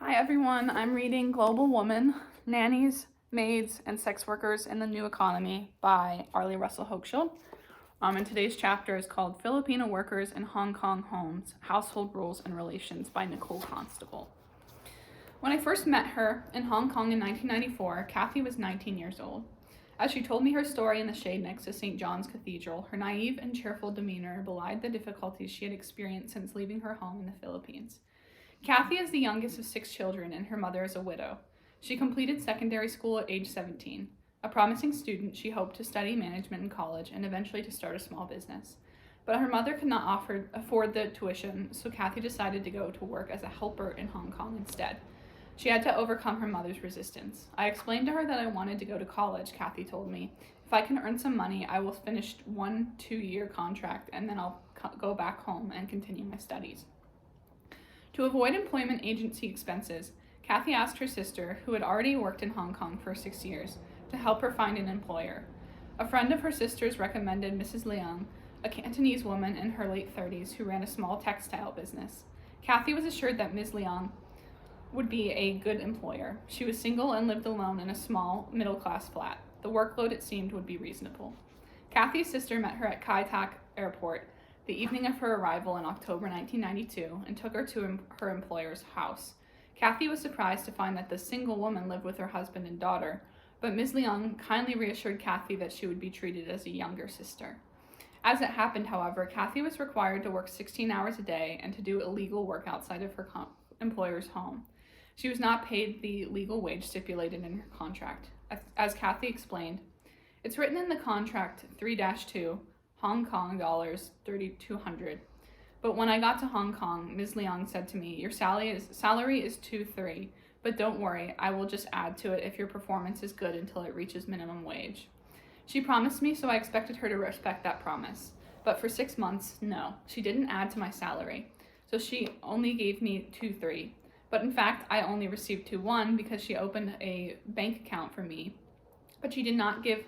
Hi everyone, I'm reading Global Woman, Nannies, Maids, and Sex Workers in the New Economy by Arlie Hochschild. And today's chapter is called Filipino Workers in Hong Kong Homes, Household Rules and Relations by Nicole Constable. When I first met her in Hong Kong in 1994, Kathy was 19 years old. As she told me her story in the shade next to St. John's Cathedral, her naive and cheerful demeanor belied the difficulties she had experienced since leaving her home in the Philippines. Kathy is the youngest of 6 children, and her mother is a widow. She completed secondary school at age 17. A promising student, she hoped to study management in college and eventually to start a small business. But her mother could not afford the tuition, so Kathy decided to go to work as a helper in Hong Kong instead. She had to overcome her mother's resistance. I explained to her that I wanted to go to college, Kathy told me. If I can earn some money, I will finish 1-2-year contract and then I'll go back home and continue my studies. To avoid employment agency expenses, Kathy asked her sister, who had already worked in Hong Kong for 6 years, to help her find an employer. A friend of her sister's recommended Mrs. Leung, a Cantonese woman in her late 30s who ran a small textile business. Kathy was assured that Ms. Leung would be a good employer. She was single and lived alone in a small, middle-class flat. The workload, it seemed, would be reasonable. Kathy's sister met her at Kai Tak Airport the evening of her arrival in October 1992 and took her to her employer's house. Kathy was surprised to find that the single woman lived with her husband and daughter, but Ms. Leung kindly reassured Kathy that she would be treated as a younger sister. As it happened, however, Kathy was required to work 16 hours a day and to do illegal work outside of her employer's home. She was not paid the legal wage stipulated in her contract. As Kathy explained, "It's written in the contract 3-2, Hong Kong dollars 3,200. But when I got to Hong Kong, Ms. Leong said to me, your salary is 2-3, but don't worry, I will just add to it if your performance is good until it reaches minimum wage." She promised me, so I expected her to respect that promise. But for 6 months, no, she didn't add to my salary. So she only gave me 2-3. But in fact, I only received 2-1 because she opened a bank account for me, but she did not give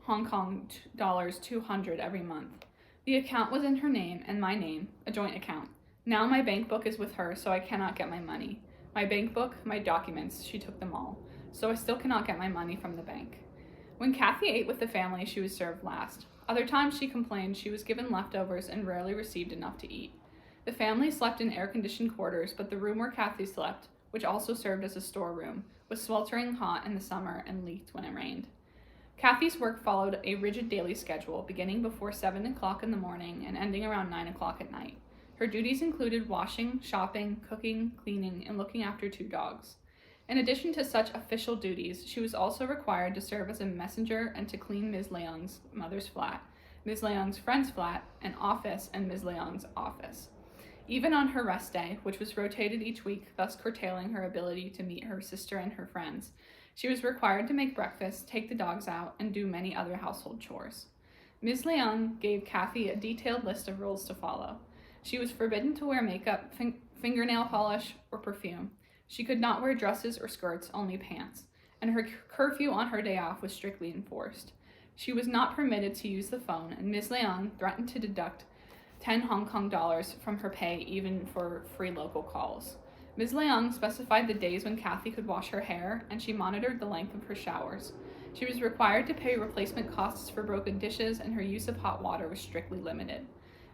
Hong Kong dollars 200 every month. The account was in her name and my name, a joint account. Now my bank book is with her, so I cannot get my money. My bank book, my documents, she took them all. So I still cannot get my money from the bank. When Kathy ate with the family, she was served last. Other times she complained she was given leftovers and rarely received enough to eat. The family slept in air-conditioned quarters, but the room where Kathy slept, which also served as a storeroom, was sweltering hot in the summer and leaked when it rained. Kathy's work followed a rigid daily schedule, beginning before 7 o'clock in the morning and ending around 9 o'clock at night. Her duties included washing, shopping, cooking, cleaning, and looking after 2 dogs. In addition to such official duties, she was also required to serve as a messenger and to clean Ms. Leung's mother's flat, Ms. Leung's friend's flat, an office, and Ms. Leung's office. Even on her rest day, which was rotated each week, thus curtailing her ability to meet her sister and her friends, she was required to make breakfast, take the dogs out, and do many other household chores. Ms. Leung gave Kathy a detailed list of rules to follow. She was forbidden to wear makeup, fingernail polish, or perfume. She could not wear dresses or skirts, only pants, and her curfew on her day off was strictly enforced. She was not permitted to use the phone, and Ms. Leung threatened to deduct 10 Hong Kong dollars from her pay even for free local calls. Ms. Leung specified the days when Kathy could wash her hair, and she monitored the length of her showers. She was required to pay replacement costs for broken dishes, and her use of hot water was strictly limited.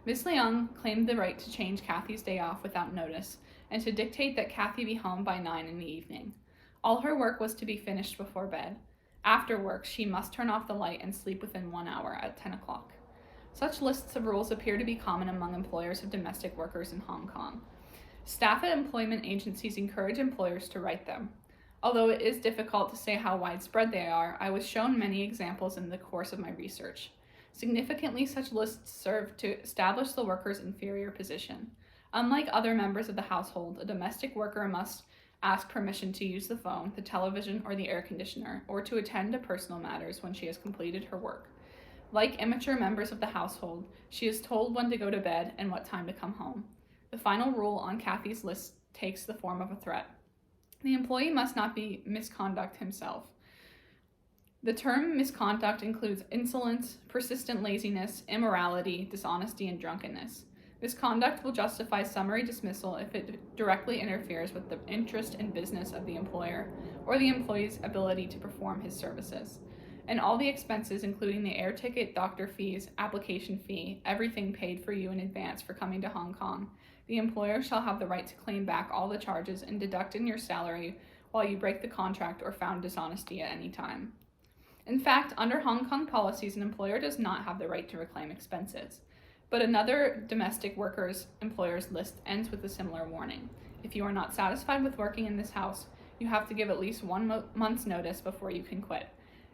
Ms. Leung claimed the right to change Kathy's day off without notice, and to dictate that Kathy be home by 9 in the evening. All her work was to be finished before bed. After work, she must turn off the light and sleep within 1 hour at 10 o'clock. Such lists of rules appear to be common among employers of domestic workers in Hong Kong. Staff at employment agencies encourage employers to write them. Although it is difficult to say how widespread they are, I was shown many examples in the course of my research. Significantly, such lists serve to establish the worker's inferior position. Unlike other members of the household, a domestic worker must ask permission to use the phone, the television, or the air conditioner, or to attend to personal matters when she has completed her work. Like immature members of the household, she is told when to go to bed and what time to come home. The final rule on Kathy's list takes the form of a threat. The employee must not be misconduct himself. The term misconduct includes insolence, persistent laziness, immorality, dishonesty, and drunkenness. Misconduct will justify summary dismissal if it directly interferes with the interest and business of the employer or the employee's ability to perform his services. And all the expenses, including the air ticket, doctor fees, application fee, everything paid for you in advance for coming to Hong Kong, the employer shall have the right to claim back all the charges and deduct in your salary while you break the contract or found dishonesty at any time. In fact, under Hong Kong policies, an employer does not have the right to reclaim expenses. But another domestic workers employers list ends with a similar warning. If you are not satisfied with working in this house, you have to give at least 1 month's notice before you can quit.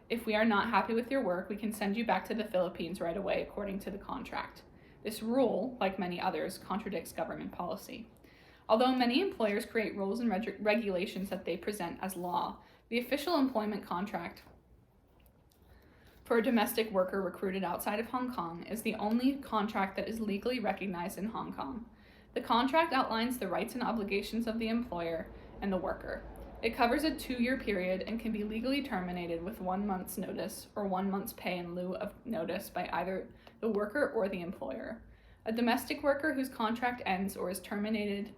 If we are not happy with your work, we can send you back to the Philippines right away according to the contract. This rule, like many others, contradicts government policy. Although many employers create rules and regulations that they present as law, the official employment contract for a domestic worker recruited outside of Hong Kong is the only contract that is legally recognized in Hong Kong. The contract outlines the rights and obligations of the employer and the worker. It covers a 2-year period and can be legally terminated with 1 month's notice or 1 month's pay in lieu of notice by either the worker or the employer. A domestic worker whose contract ends or is terminated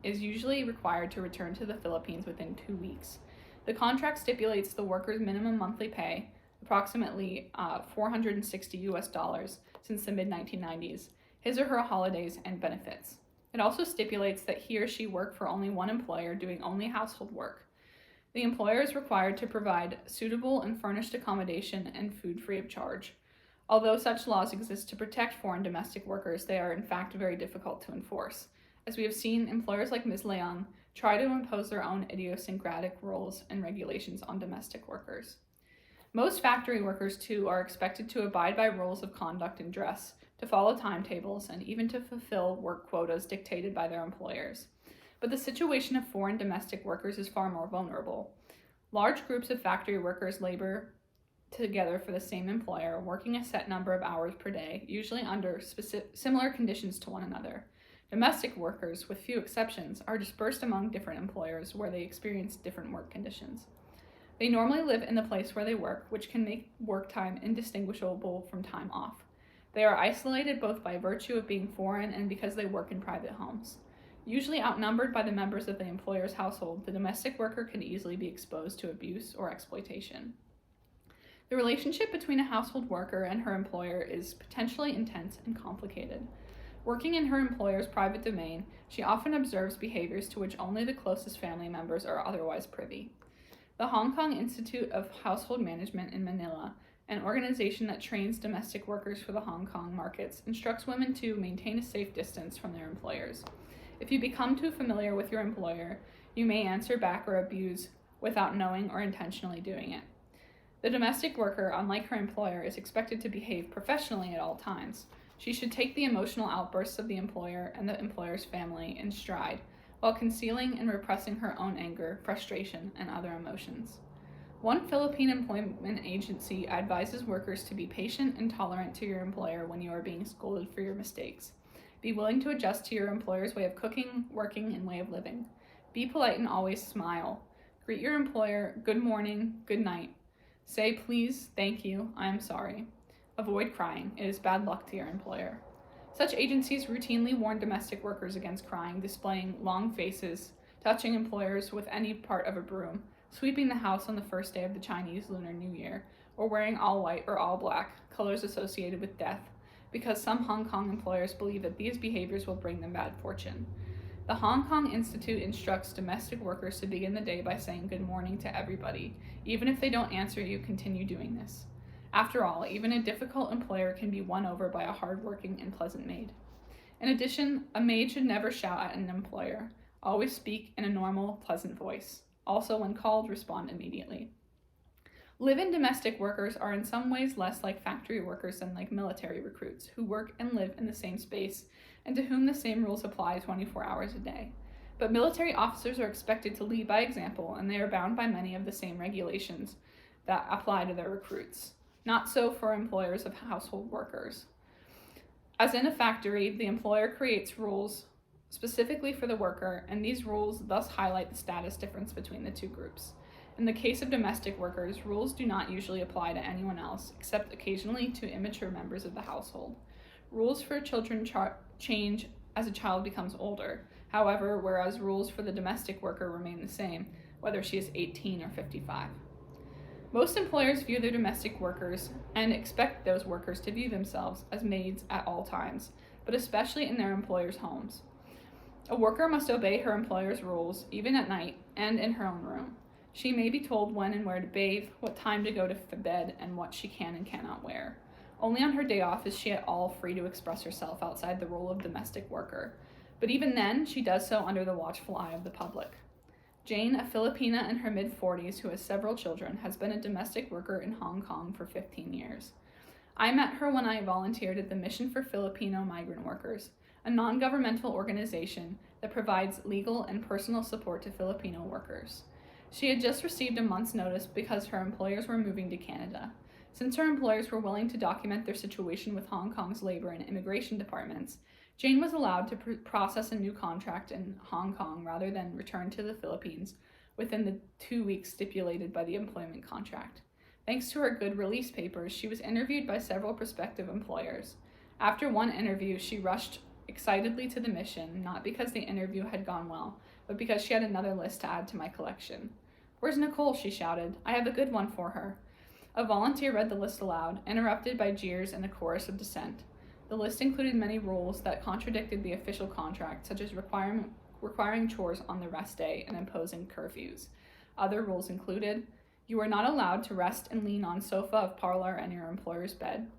is usually required to return to the Philippines within 2 weeks. The contract stipulates the worker's minimum monthly pay, approximately $460 since the mid-1990s, his or her holidays and benefits. It also stipulates that he or she work for only one employer doing only household work. The employer is required to provide suitable and furnished accommodation and food free of charge. Although such laws exist to protect foreign domestic workers, they are in fact very difficult to enforce. As we have seen, employers like Ms. Leung try to impose their own idiosyncratic rules and regulations on domestic workers. Most factory workers, too, are expected to abide by rules of conduct and dress, to follow timetables, and even to fulfill work quotas dictated by their employers. But the situation of foreign domestic workers is far more vulnerable. Large groups of factory workers labor together for the same employer, working a set number of hours per day, usually under similar conditions to one another. Domestic workers, with few exceptions, are dispersed among different employers where they experience different work conditions. They normally live in the place where they work, which can make work time indistinguishable from time off. They are isolated both by virtue of being foreign and because they work in private homes. Usually outnumbered by the members of the employer's household, the domestic worker can easily be exposed to abuse or exploitation. The relationship between a household worker and her employer is potentially intense and complicated. Working in her employer's private domain, she often observes behaviors to which only the closest family members are otherwise privy. The Hong Kong Institute of Household Management in Manila, an organization that trains domestic workers for the Hong Kong markets, instructs women to maintain a safe distance from their employers. If you become too familiar with your employer, you may answer back or abuse without knowing or intentionally doing it. The domestic worker, unlike her employer, is expected to behave professionally at all times. She should take the emotional outbursts of the employer and the employer's family in stride, while concealing and repressing her own anger, frustration, and other emotions. One Philippine employment agency advises workers to be patient and tolerant to your employer when you are being scolded for your mistakes. Be willing to adjust to your employer's way of cooking, working, and way of living. Be polite and always smile. Greet your employer, good morning, good night. Say please, thank you, I am sorry. Avoid crying. It is bad luck to your employer. Such agencies routinely warn domestic workers against crying, displaying long faces, touching employers with any part of a broom, sweeping the house on the first day of the Chinese Lunar New Year, or wearing all white or all black, colors associated with death, because some Hong Kong employers believe that these behaviors will bring them bad fortune. The Hong Kong Institute instructs domestic workers to begin the day by saying good morning to everybody. Even if they don't answer you, continue doing this. After all, even a difficult employer can be won over by a hardworking and pleasant maid. In addition, a maid should never shout at an employer. Always speak in a normal, pleasant voice. Also, when called, respond immediately. Live-in domestic workers are in some ways less like factory workers than like military recruits, who work and live in the same space, and to whom the same rules apply 24 hours a day. But military officers are expected to lead by example, and they are bound by many of the same regulations that apply to their recruits. Not so for employers of household workers. As in a factory, the employer creates rules specifically for the worker, and these rules thus highlight the status difference between the two groups. In the case of domestic workers, rules do not usually apply to anyone else, except occasionally to immature members of the household. Rules for children change as a child becomes older. However, whereas rules for the domestic worker remain the same, whether she is 18 or 55. Most employers view their domestic workers and expect those workers to view themselves as maids at all times, but especially in their employers' homes. A worker must obey her employer's rules, even at night and in her own room. She may be told when and where to bathe, what time to go to bed, and what she can and cannot wear. Only on her day off is she at all free to express herself outside the role of domestic worker, but even then, she does so under the watchful eye of the public. Jane, a Filipina in her mid-40s who has several children, has been a domestic worker in Hong Kong for 15 years. I met her when I volunteered at the Mission for Filipino Migrant Workers, a non-governmental organization that provides legal and personal support to Filipino workers. She had just received a month's notice because her employers were moving to Canada. Since her employers were willing to document their situation with Hong Kong's labor and immigration departments, Jane was allowed to process a new contract in Hong Kong rather than return to the Philippines within the 2 weeks stipulated by the employment contract. Thanks to her good release papers, she was interviewed by several prospective employers. After one interview, she rushed excitedly to the mission, not because the interview had gone well, but because she had another list to add to my collection. "Where's Nicole?" she shouted. "I have a good one for her." A volunteer read the list aloud, interrupted by jeers and a chorus of dissent. The list included many rules that contradicted the official contract, such as requiring chores on the rest day and imposing curfews. Other rules included: you are not allowed to rest and lean on sofa of parlor and your employer's bed.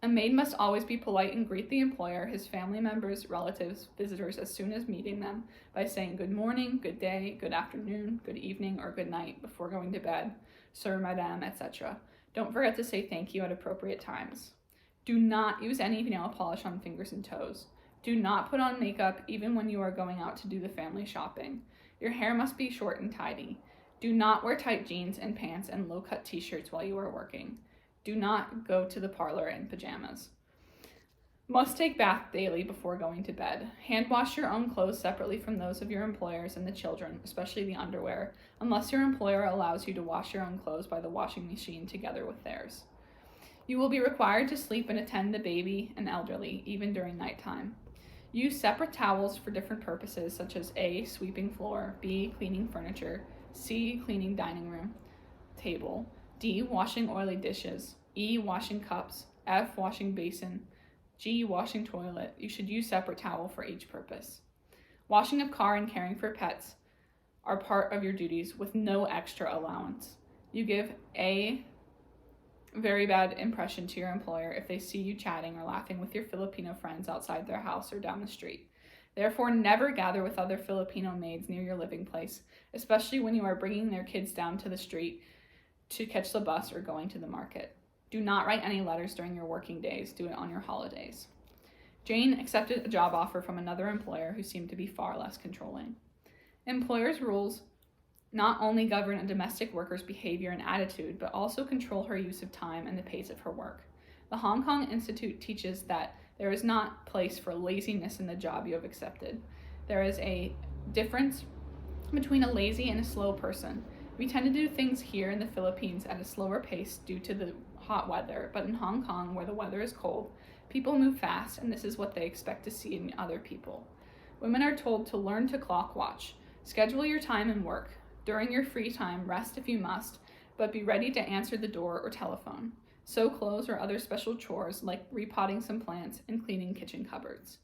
A maid must always be polite and greet the employer, his family members, relatives, visitors as soon as meeting them by saying good morning, good day, good afternoon, good evening, or good night before going to bed, sir, madame, etc. Don't forget to say thank you at appropriate times. Do not use any nail polish on fingers and toes. Do not put on makeup even when you are going out to do the family shopping. Your hair must be short and tidy. Do not wear tight jeans and pants and low-cut t-shirts while you are working. Do not go to the parlor in pajamas. Must take bath daily before going to bed. Hand wash your own clothes separately from those of your employers and the children, especially the underwear, unless your employer allows you to wash your own clothes by the washing machine together with theirs. You will be required to sleep and attend the baby and elderly, even during nighttime. Use separate towels for different purposes, such as A, sweeping floor, B, cleaning furniture, C, cleaning dining room, table, D, washing oily dishes, E, washing cups, F, washing basin, G, washing toilet. You should use separate towel for each purpose. Washing of car and caring for pets are part of your duties with no extra allowance. You give a very bad impression to your employer if they see you chatting or laughing with your Filipino friends outside their house or down the street. Therefore, never gather with other Filipino maids near your living place, especially when you are bringing their kids down to the street to catch the bus or going to the market. Do not write any letters during your working days. Do it on your holidays. Jane accepted a job offer from another employer who seemed to be far less controlling. Employers' rules not only govern a domestic worker's behavior and attitude, but also control her use of time and the pace of her work. The Hong Kong Institute teaches that there is not place for laziness in the job you have accepted. There is a difference between a lazy and a slow person. We tend to do things here in the Philippines at a slower pace due to the hot weather, but in Hong Kong, where the weather is cold, people move fast, and this is what they expect to see in other people. Women are told to learn to clock watch. Schedule your time and work. During your free time, rest if you must, but be ready to answer the door or telephone. Sew clothes or other special chores like repotting some plants and cleaning kitchen cupboards.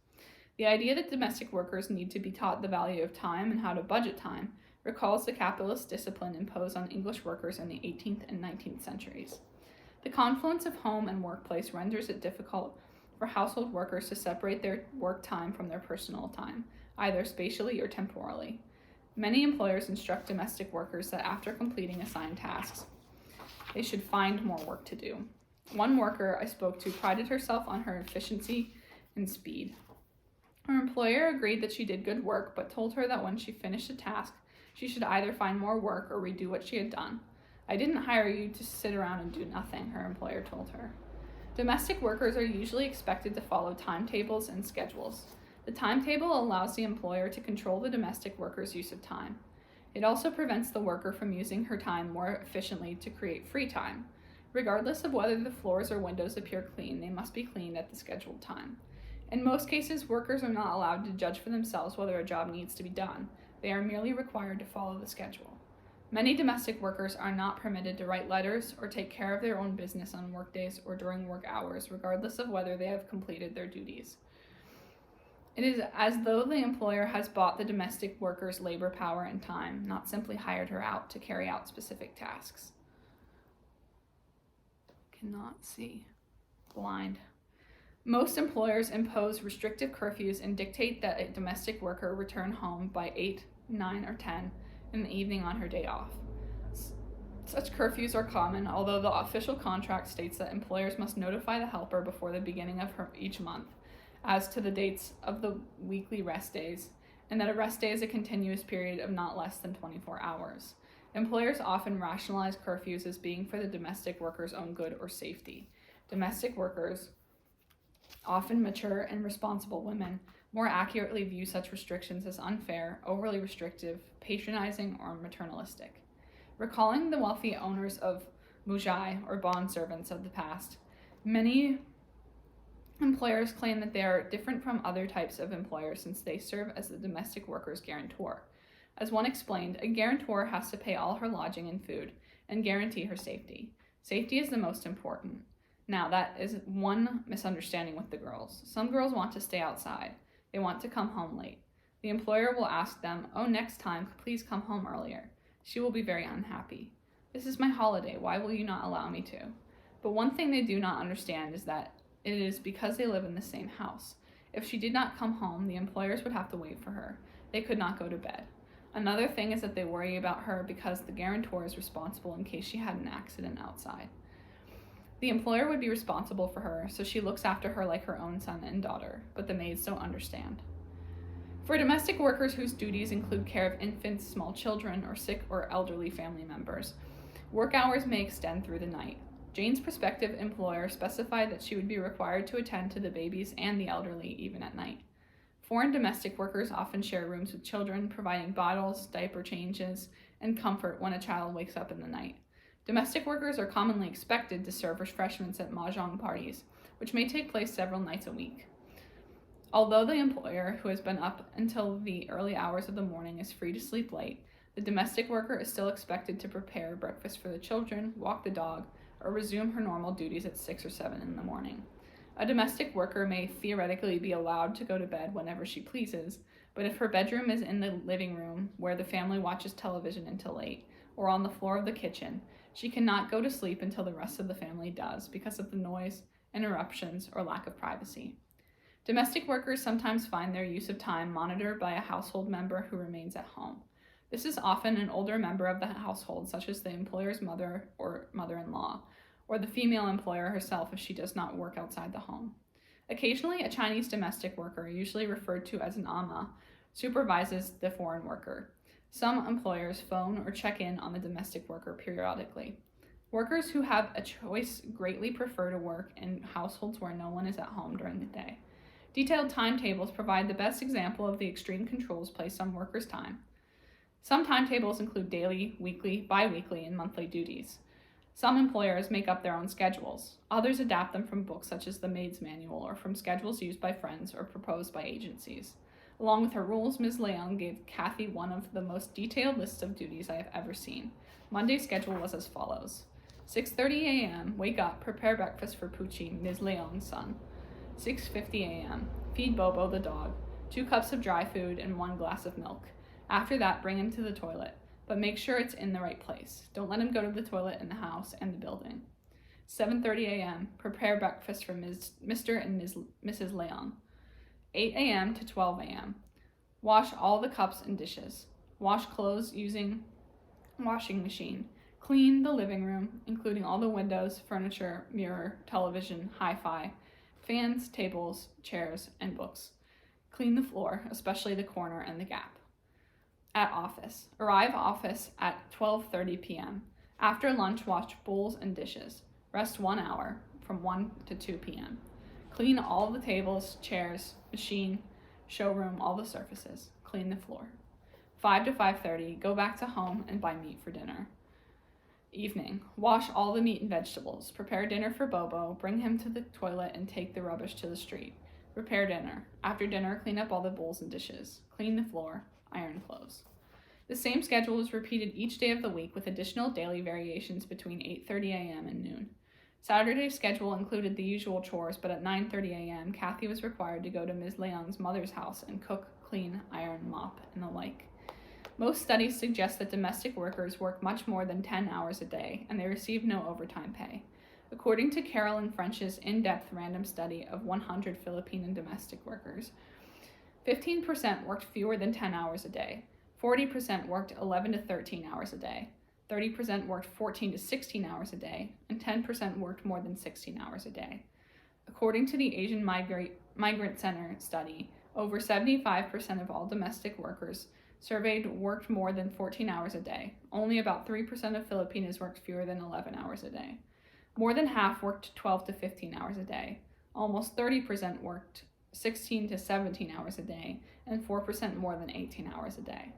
The idea that domestic workers need to be taught the value of time and how to budget time recalls the capitalist discipline imposed on English workers in the 18th and 19th centuries. The confluence of home and workplace renders it difficult for household workers to separate their work time from their personal time, either spatially or temporally. Many employers instruct domestic workers that after completing assigned tasks, they should find more work to do. One worker I spoke to prided herself on her efficiency and speed. Her employer agreed that she did good work, but told her that when she finished a task, she should either find more work or redo what she had done. "I didn't hire you to sit around and do nothing," her employer told her. Domestic workers are usually expected to follow timetables and schedules. The timetable allows the employer to control the domestic worker's use of time. It also prevents the worker from using her time more efficiently to create free time. Regardless of whether the floors or windows appear clean, they must be cleaned at the scheduled time. In most cases, workers are not allowed to judge for themselves whether a job needs to be done. They are merely required to follow the schedule. Many domestic workers are not permitted to write letters or take care of their own business on workdays or during work hours, regardless of whether they have completed their duties. It is as though the employer has bought the domestic worker's labor power and time, not simply hired her out to carry out specific tasks. Cannot see. Blind. Most employers impose restrictive curfews and dictate that a domestic worker return home by 8, 9, or 10 in the evening on her day off. Such curfews are common, although the official contract states that employers must notify the helper before the beginning of each month as to the dates of the weekly rest days, and that a rest day is a continuous period of not less than 24 hours. Employers often rationalize curfews as being for the domestic worker's own good or safety. Domestic workers, often mature and responsible women, more accurately view such restrictions as unfair, overly restrictive, patronizing, or maternalistic. Recalling the wealthy owners of mujai, or bond servants of the past, many employers claim that they are different from other types of employers since they serve as the domestic worker's guarantor. As one explained, a guarantor has to pay all her lodging and food and guarantee her safety. Safety is the most important. Now, that is one misunderstanding with the girls. Some girls want to stay outside. They want to come home late. The employer will ask them, "Oh, next time, please come home earlier." She will be very unhappy. "This is my holiday. Why will you not allow me to?" But one thing they do not understand is that it is because they live in the same house. If she did not come home, the employers would have to wait for her. They could not go to bed. Another thing is that they worry about her because the guarantor is responsible in case she had an accident outside. The employer would be responsible for her, so she looks after her like her own son and daughter, but the maids don't understand. For domestic workers whose duties include care of infants, small children, or sick or elderly family members, work hours may extend through the night. Jane's prospective employer specified that she would be required to attend to the babies and the elderly even at night. Foreign domestic workers often share rooms with children, providing bottles, diaper changes, and comfort when a child wakes up in the night. Domestic workers are commonly expected to serve refreshments at mahjong parties, which may take place several nights a week. Although the employer, who has been up until the early hours of the morning, is free to sleep late, the domestic worker is still expected to prepare breakfast for the children, walk the dog, or resume her normal duties at 6 or 7 in the morning. A domestic worker may theoretically be allowed to go to bed whenever she pleases, but if her bedroom is in the living room where the family watches television until late, or on the floor of the kitchen, she cannot go to sleep until the rest of the family does because of the noise, interruptions, or lack of privacy. Domestic workers sometimes find their use of time monitored by a household member who remains at home. This is often an older member of the household, such as the employer's mother or mother-in-law, or the female employer herself if she does not work outside the home. Occasionally, a Chinese domestic worker, usually referred to as an ama, supervises the foreign worker. Some employers phone or check in on the domestic worker periodically. Workers who have a choice greatly prefer to work in households where no one is at home during the day. Detailed timetables provide the best example of the extreme controls placed on workers' time. Some timetables include daily, weekly, bi-weekly, and monthly duties. Some employers make up their own schedules. Others adapt them from books such as the Maid's Manual or from schedules used by friends or proposed by agencies. Along with her rules, Ms. Leung gave Kathy one of the most detailed lists of duties I have ever seen. Monday's schedule was as follows. 6:30 a.m., wake up, prepare breakfast for Pucci, Ms. Leung's son. 6:50 a.m., feed Bobo the dog, 2 cups of dry food and 1 glass of milk. After that, bring him to the toilet, but make sure it's in the right place. Don't let him go to the toilet in the house and the building. 7:30 a.m., prepare breakfast for Mr. and Mrs. Leung. 8 a.m. to 12 a.m., wash all the cups and dishes. Wash clothes using washing machine. Clean the living room, including all the windows, furniture, mirror, television, hi-fi, fans, tables, chairs, and books. Clean the floor, especially the corner and the gap. At office. Arrive office at 12:30 p.m. After lunch, wash bowls and dishes. Rest 1 hour, from 1 to 2 p.m. Clean all the tables, chairs, machine, showroom, all the surfaces. Clean the floor. 5 to 5:30, go back to home and buy meat for dinner. Evening. Wash all the meat and vegetables. Prepare dinner for Bobo, bring him to the toilet, and take the rubbish to the street. Prepare dinner. After dinner, clean up all the bowls and dishes. Clean the floor. Iron clothes. The same schedule was repeated each day of the week with additional daily variations between 8:30 a.m. and noon. Saturday's schedule included the usual chores, but at 9:30 a.m., Kathy was required to go to Ms. Leung's mother's house and cook, clean, iron, mop, and the like. Most studies suggest that domestic workers work much more than 10 hours a day, and they receive no overtime pay. According to Carolyn French's in-depth random study of 100 Filipino domestic workers, 15% worked fewer than 10 hours a day, 40% worked 11 to 13 hours a day, 30% worked 14 to 16 hours a day, and 10% worked more than 16 hours a day. According to the Asian Migrant Center study, over 75% of all domestic workers surveyed worked more than 14 hours a day. Only about 3% of Filipinos worked fewer than 11 hours a day. More than half worked 12 to 15 hours a day. Almost 30% worked 16 to 17 hours a day, and 4% more than 18 hours a day.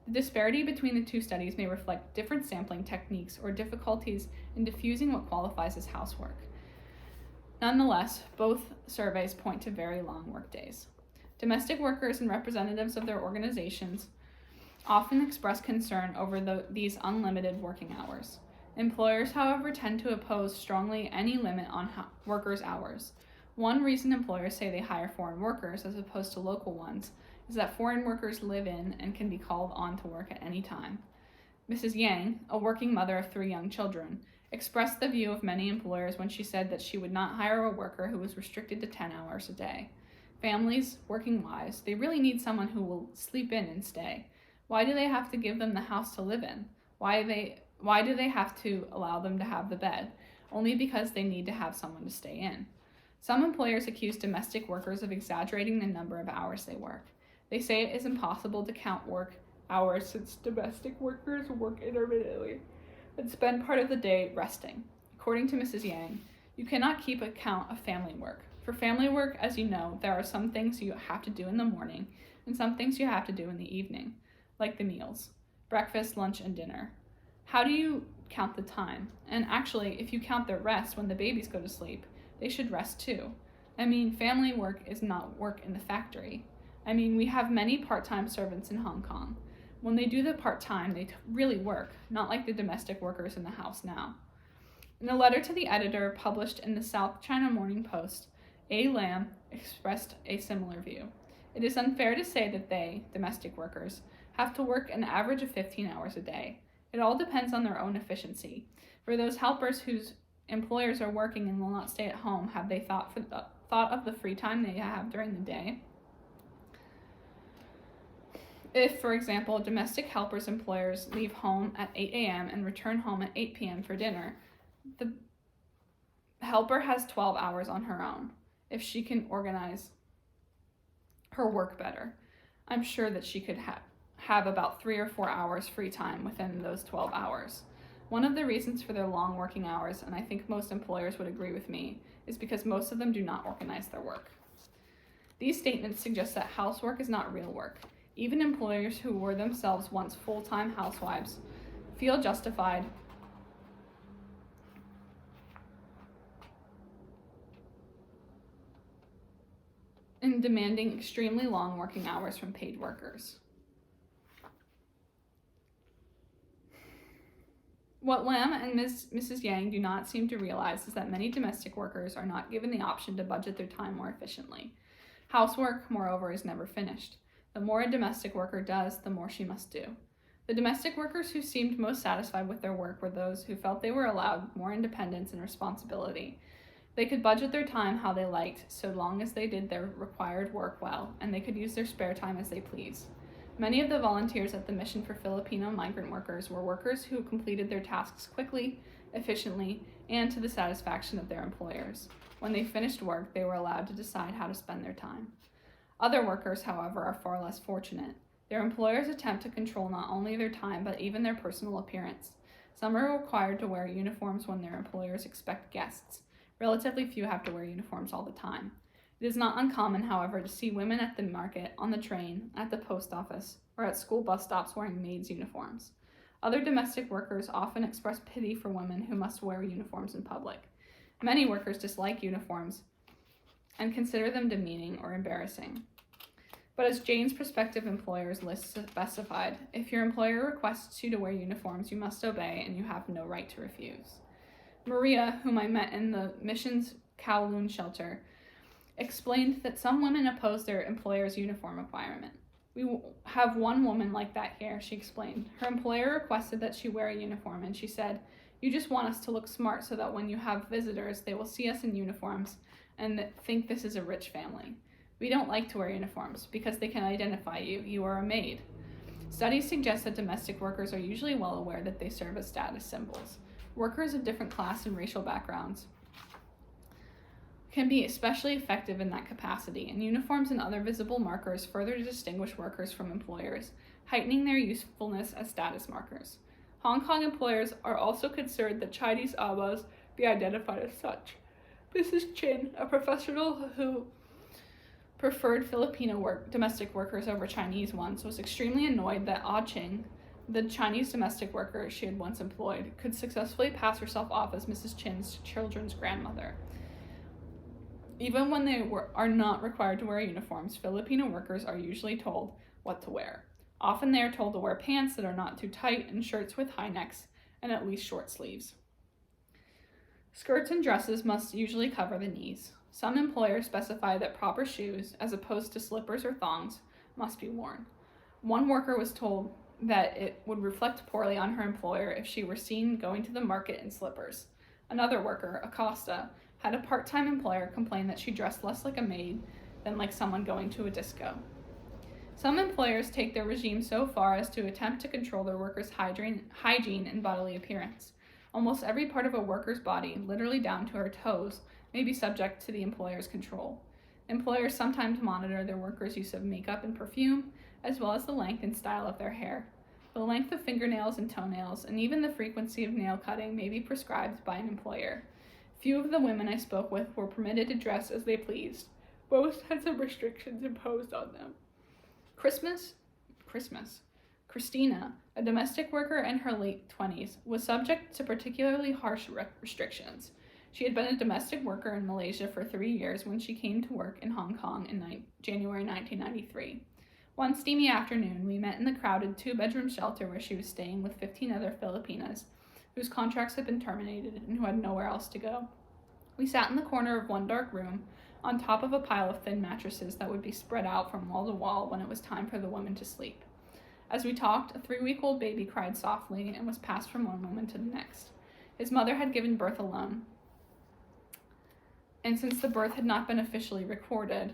The disparity between the two studies may reflect different sampling techniques or difficulties in diffusing what qualifies as housework. Nonetheless, both surveys point to very long workdays. Domestic workers and representatives of their organizations often express concern over these unlimited working hours. Employers, however, tend to oppose strongly any limit on workers' hours. One reason employers say they hire foreign workers as opposed to local ones is that foreign workers live in and can be called on to work at any time. Mrs. Yang, a working mother of 3 young children, expressed the view of many employers when she said that she would not hire a worker who was restricted to 10 hours a day. Families, working wives, they really need someone who will sleep in and stay. Why do they have to give them the house to live in? Why do they have to allow them to have the bed? Only because they need to have someone to stay in. Some employers accuse domestic workers of exaggerating the number of hours they work. They say it is impossible to count work hours since domestic workers work intermittently and spend part of the day resting. According to Mrs. Yang, you cannot keep account of family work. For family work, as you know, there are some things you have to do in the morning and some things you have to do in the evening, like the meals, breakfast, lunch, and dinner. How do you count the time? And actually, if you count their rest when the babies go to sleep, they should rest too. I mean, family work is not work in the factory. I mean, we have many part-time servants in Hong Kong. When they do the part-time, they really work, not like the domestic workers in the house now. In a letter to the editor published in the South China Morning Post, A. Lam expressed a similar view. It is unfair to say that they, domestic workers, have to work an average of 15 hours a day. It all depends on their own efficiency. For those helpers whose employers are working and will not stay at home, have they thought of the free time they have during the day? If, for example, domestic helpers' employers leave home at 8 a.m. and return home at 8 p.m. for dinner, the helper has 12 hours on her own. If she can organize her work better, I'm sure that she could have about 3 or 4 hours free time within those 12 hours. One of the reasons for their long working hours, and I think most employers would agree with me, is because most of them do not organize their work. These statements suggest that housework is not real work. Even employers who were themselves once full-time housewives feel justified in demanding extremely long working hours from paid workers. What Lam and Mrs. Yang do not seem to realize is that many domestic workers are not given the option to budget their time more efficiently. Housework, moreover, is never finished. The more a domestic worker does, the more she must do. The domestic workers who seemed most satisfied with their work were those who felt they were allowed more independence and responsibility. They could budget their time how they liked, so long as they did their required work well, and they could use their spare time as they pleased. Many of the volunteers at the Mission for Filipino Migrant Workers were workers who completed their tasks quickly, efficiently, and to the satisfaction of their employers. When they finished work, they were allowed to decide how to spend their time. Other workers, however, are far less fortunate. Their employers attempt to control not only their time, but even their personal appearance. Some are required to wear uniforms when their employers expect guests. Relatively few have to wear uniforms all the time. It is not uncommon, however, to see women at the market, on the train, at the post office, or at school bus stops wearing maids' uniforms. Other domestic workers often express pity for women who must wear uniforms in public. Many workers dislike uniforms and consider them demeaning or embarrassing. But as Jane's prospective employer's list specified, if your employer requests you to wear uniforms, you must obey, and you have no right to refuse. Maria, whom I met in the mission's Kowloon shelter, explained that some women oppose their employer's uniform requirement. We have one woman like that here, she explained. Her employer requested that she wear a uniform, and she said, "You just want us to look smart so that when you have visitors, they will see us in uniforms and think this is a rich family. We don't like to wear uniforms because they can identify you. You are a maid." Studies suggest that domestic workers are usually well aware that they serve as status symbols. Workers of different class and racial backgrounds can be especially effective in that capacity, and uniforms and other visible markers further distinguish workers from employers, heightening their usefulness as status markers. Hong Kong employers are also concerned that Chinese awas be identified as such. Mrs. Chin, a professional who preferred Filipino domestic workers over Chinese ones, was extremely annoyed that Ah Ching, the Chinese domestic worker she had once employed, could successfully pass herself off as Mrs. Chin's children's grandmother. Even when they are not required to wear uniforms, Filipino workers are usually told what to wear. Often they are told to wear pants that are not too tight and shirts with high necks and at least short sleeves. Skirts and dresses must usually cover the knees. Some employers specify that proper shoes, as opposed to slippers or thongs, must be worn. One worker was told that it would reflect poorly on her employer if she were seen going to the market in slippers. Another worker, Acosta, had a part-time employer complain that she dressed less like a maid than like someone going to a disco. Some employers take their regime so far as to attempt to control their workers' hygiene and bodily appearance. Almost every part of a worker's body, literally down to her toes, may be subject to the employer's control. Employers sometimes monitor their workers' use of makeup and perfume, as well as the length and style of their hair. The length of fingernails and toenails, and even the frequency of nail cutting may be prescribed by an employer. Few of the women I spoke with were permitted to dress as they pleased. Most had some restrictions imposed on them. Christina, a domestic worker in her late 20s, was subject to particularly harsh restrictions. She had been a domestic worker in Malaysia for 3 years when she came to work in Hong Kong in January 1993. One steamy afternoon, we met in the crowded 2-bedroom shelter where she was staying with 15 other Filipinas whose contracts had been terminated and who had nowhere else to go. We sat in the corner of one dark room, on top of a pile of thin mattresses that would be spread out from wall to wall when it was time for the women to sleep. As we talked, a 3-week-old baby cried softly and was passed from one woman to the next. His mother had given birth alone, and since the birth had not been officially recorded,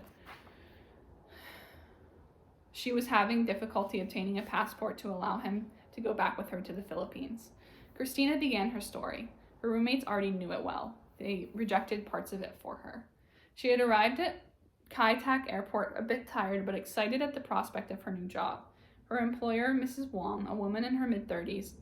she was having difficulty obtaining a passport to allow him to go back with her to the Philippines. Christina began her story. Her roommates already knew it well. They rejected parts of it for her. She had arrived at Kai Tak Airport a bit tired but excited at the prospect of her new job. Her employer, Mrs. Wong, a woman in her mid-30s,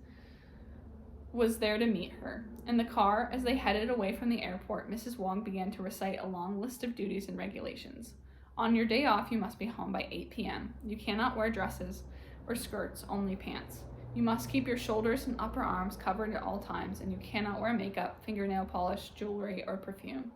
was there to meet her. In the car, as they headed away from the airport, Mrs. Wong began to recite a long list of duties and regulations. On your day off, you must be home by 8 p.m. You cannot wear dresses or skirts, only pants. You must keep your shoulders and upper arms covered at all times, and you cannot wear makeup, fingernail polish, jewelry, or perfume.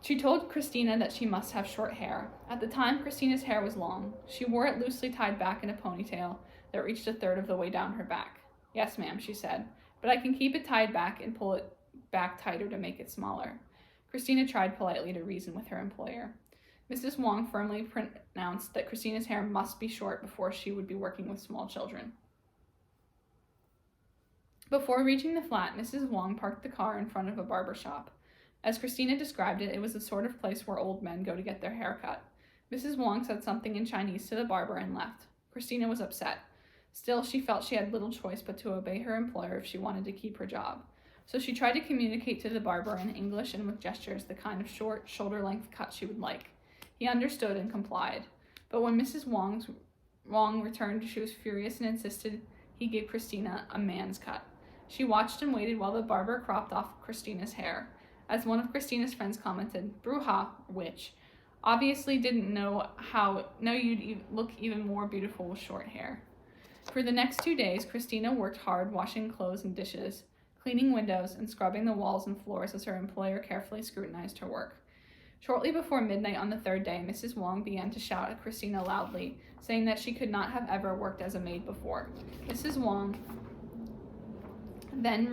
She told Christina that she must have short hair. At the time, Christina's hair was long. She wore it loosely tied back in a ponytail that reached a third of the way down her back. "Yes, ma'am," she said, "but I can keep it tied back and pull it back tighter to make it smaller." Christina tried politely to reason with her employer. Mrs. Wong firmly pronounced that Christina's hair must be short before she would be working with small children. Before reaching the flat, Mrs. Wong parked the car in front of a barber shop. As Christina described it, it was the sort of place where old men go to get their hair cut. Mrs. Wong said something in Chinese to the barber and left. Christina was upset. Still, she felt she had little choice but to obey her employer if she wanted to keep her job. So she tried to communicate to the barber in English and with gestures the kind of short, shoulder-length cut she would like. He understood and complied. But when Mrs. Wong returned, she was furious and insisted he give Christina a man's cut. She watched and waited while the barber cropped off Christina's hair. As one of Christina's friends commented, "Bruja, witch, obviously didn't know you'd look even more beautiful with short hair." For the next 2 days, Christina worked hard washing clothes and dishes, cleaning windows, and scrubbing the walls and floors as her employer carefully scrutinized her work. Shortly before midnight on the third day, Mrs. Wong began to shout at Christina loudly, saying that she could not have ever worked as a maid before. Mrs. Wong then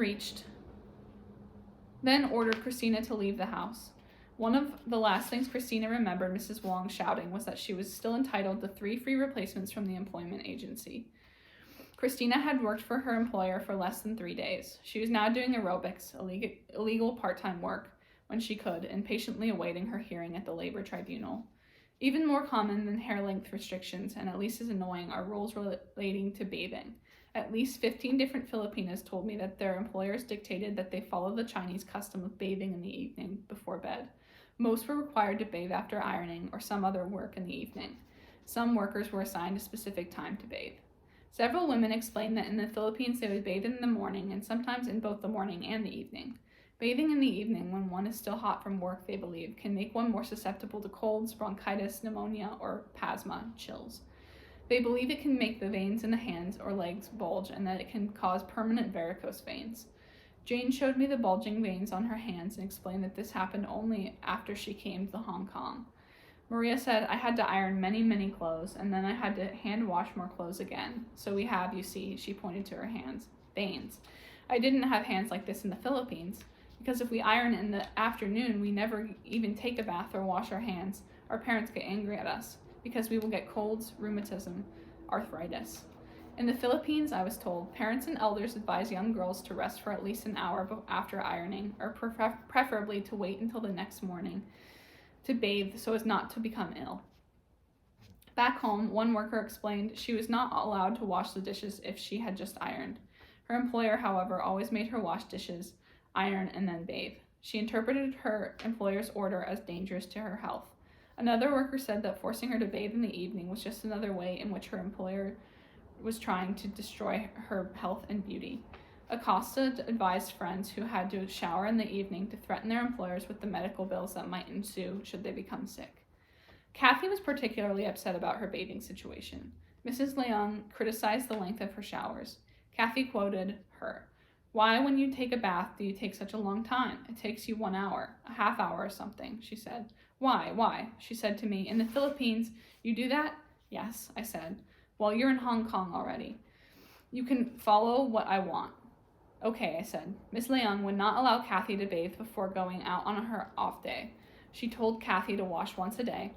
ordered Christina to leave the house. One of the last things Christina remembered Mrs. Wong shouting was that she was still entitled to 3 free replacements from the employment agency. Christina had worked for her employer for less than 3 days. She was now doing aerobics, illegal part-time work, when she could, and patiently awaiting her hearing at the labor tribunal. Even more common than hair length restrictions, and at least as annoying, are rules relating to bathing. At least 15 different Filipinas told me that their employers dictated that they follow the Chinese custom of bathing in the evening before bed. Most were required to bathe after ironing or some other work in the evening. Some workers were assigned a specific time to bathe. Several women explained that in the Philippines they would bathe in the morning and sometimes in both the morning and the evening. Bathing in the evening when one is still hot from work, they believe, can make one more susceptible to colds, bronchitis, pneumonia, or pasma, chills. They believe it can make the veins in the hands or legs bulge and that it can cause permanent varicose veins. Jane showed me the bulging veins on her hands and explained that this happened only after she came to Hong Kong. Maria said, I had to iron many, many clothes, and then I had to hand wash more clothes again. So we have, you see, she pointed to her hands, veins. I didn't have hands like this in the Philippines, because if we iron in the afternoon, we never even take a bath or wash our hands. Our parents get angry at us, because we will get colds, rheumatism, arthritis. In the Philippines, I was told, parents and elders advise young girls to rest for at least an hour after ironing, or preferably to wait until the next morning to bathe so as not to become ill. Back home, one worker explained she was not allowed to wash the dishes if she had just ironed. Her employer, however, always made her wash dishes, iron, and then bathe. She interpreted her employer's order as dangerous to her health. Another worker said that forcing her to bathe in the evening was just another way in which her employer was trying to destroy her health and beauty. Acosta advised friends who had to shower in the evening to threaten their employers with the medical bills that might ensue should they become sick. Kathy was particularly upset about her bathing situation. Mrs. Leung criticized the length of her showers. Kathy quoted her, "Why, when you take a bath, do you take such a long time? It takes you 1 hour, a half hour or something," she said. Why, she said to me. "In the Philippines, you do that?" "Yes," I said. "Well, you're in Hong Kong already. You can follow what I want." "Okay," I said. Miss Leung would not allow Kathy to bathe before going out on her off day. She told Kathy to wash once a day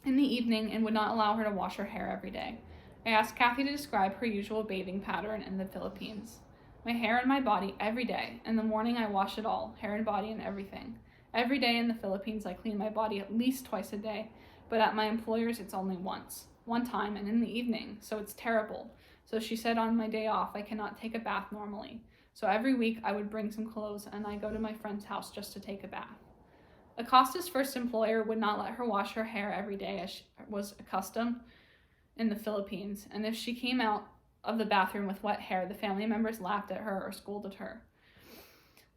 in the evening and would not allow her to wash her hair every day. I asked Kathy to describe her usual bathing pattern in the Philippines. "My hair and my body every day. In the morning I wash it all, hair and body and everything. Every day in the Philippines I clean my body at least twice a day, but at my employer's it's only one time and in the evening, so it's terrible. So she said on my day off I cannot take a bath normally. So every week I would bring some clothes and I go to my friend's house just to take a bath." Acosta's first employer would not let her wash her hair every day as she was accustomed in the Philippines, and if she came out of the bathroom with wet hair, the family members laughed at her or scolded her.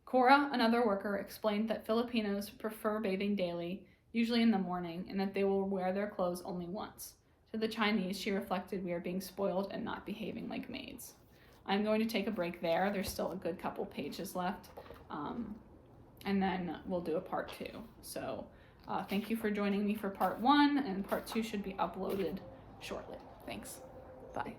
Cora, another worker, explained that Filipinos prefer bathing daily, usually in the morning, and that they will wear their clothes only once. To the Chinese, she reflected, "We are being spoiled and not behaving like maids." I'm going to take a break there. There's still a good couple pages left, and then we'll do a part 2. So thank you for joining me for part 1, and part 2 should be uploaded shortly. Thanks. Bye.